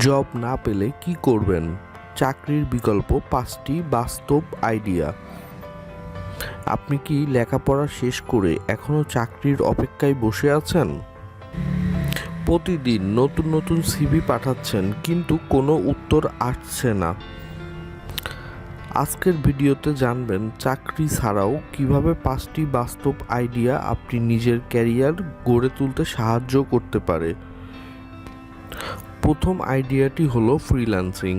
Job না পেলে কি করবেন? চাকরির বিকল্প ৫টি বাস্তব আইডিয়া। আপনি কি লেখাপড়া শেষ করে এখনও চাকরির অপেক্ষায় বসে আছেন? প্রতিদিন নতুন নতুন সিভি পাঠাচ্ছেন কিন্তু কোনো উত্তর আসছে না। আজকের ভিডিওতে জানবেন চাকরি ছাড়াও কিভাবে ৫টি বাস্তব আইডিয়া আপনি নিজের ক্যারিয়ার গড়ে তুলতে সাহায্য করতে পারে। প্রথম আইডিয়াটি হলো ফ্রিল্যান্সিং।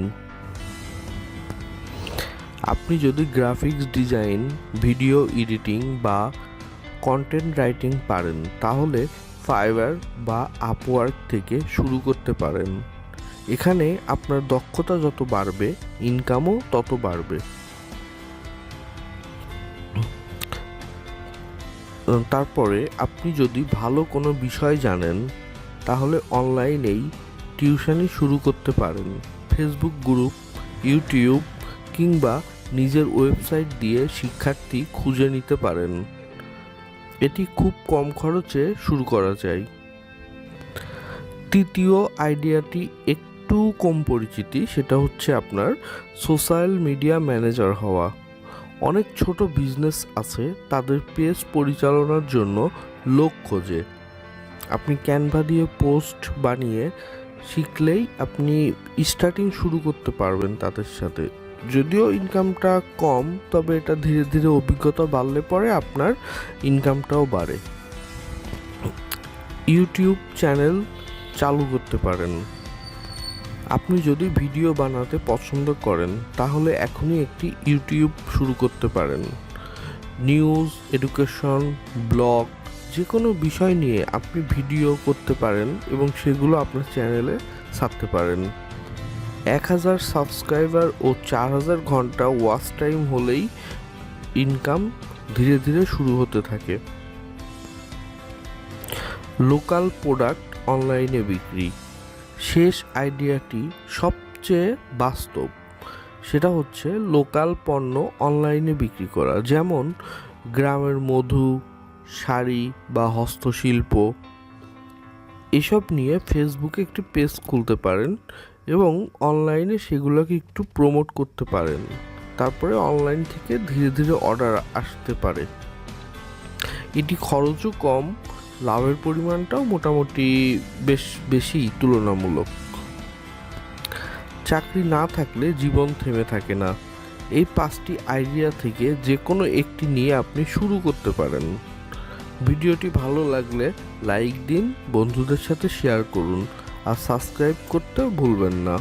আপনি যদি গ্রাফিক্স ডিজাইন, ভিডিও এডিটিং বা কন্টেন্ট রাইটিং পারেন তাহলে ফাইবার বা আপওয়ার্ক থেকে শুরু করতে পারেন। এখানে আপনার দক্ষতা যত বাড়বে, ইনকামও তত বাড়বে। তারপরে আপনি যদি ভালো কোনো বিষয় জানেন তাহলে অনলাইনেই টিউশনি শুরু করতে পারেন। ফেসবুক গ্রুপ, ইউটিউব কিংবা নিজের ওয়েবসাইট দিয়ে শিক্ষার্থী খুঁজে নিতে পারেন। এটি খুব কম খরচে শুরু করা যায়। তৃতীয় আইডিয়াটি একটু কম পরিচিতি, সেটা হচ্ছে আপনার সোশ্যাল মিডিয়া ম্যানেজার হওয়া। অনেক ছোট বিজনেস আছে, তাদের পেজ পরিচালনার জন্য লোক খোঁজে। আপনি ক্যানভা দিয়ে পোস্ট বানিয়ে শিখলেই আপনি স্টার্টিং শুরু করতে পারবেন তাদের সাথে। যদিও ইনকামটা কম, তবে এটা ধীরে ধীরে অভিজ্ঞতা বাড়লে পরে আপনার ইনকামটাও বাড়ে। ইউটিউব চ্যানেল চালু করতে পারেন। আপনি যদি ভিডিও বানাতে পছন্দ করেন তাহলে এখনই একটি ইউটিউব শুরু করতে পারেন। নিউজ, এডুকেশন, ব্লগ, যে কোনো বিষয় নিয়ে আপনি ভিডিও করতে পারেন এবং সেগুলো আপনার চ্যানেলে ছাড়তে পারেন। ১,০০০ সাবস্ক্রাইবার ও ৪,০০০ ঘন্টা ওয়াচ টাইম হলেই ইনকাম ধীরে ধীরে শুরু হতে থাকে। লোকাল প্রোডাক্ট অনলাইনে বিক্রি। শেষ আইডিয়াটি সবচেয়ে বাস্তব, সেটা হচ্ছে লোকাল পণ্য অনলাইনে বিক্রি করা, যেমন গ্রামের মধু, শাড়ি বা হস্তশিল্প। এসব নিয়ে ফেসবুকে একটি পেজ খুলতে পারেন এবং অনলাইনে সেগুলোকে একটু প্রমোট করতে পারেন। তারপরে অনলাইন থেকে ধীরে ধীরে অর্ডার আসতে পারে। এটি খরচও কম, লাভের পরিমাণটাও মোটামুটি বেশ বেশি তুলনামূলক। চাকরি না থাকলে জীবন থেমে থাকে না। এই 5টি আইডিয়া থেকে যে কোনো একটি নিয়ে আপনি শুরু করতে পারেন। ভিডিওটি ভালো লাগলে লাইক দিন, বন্ধুদের সাথে শেয়ার করুন আর সাবস্ক্রাইব করতে ভুলবেন না।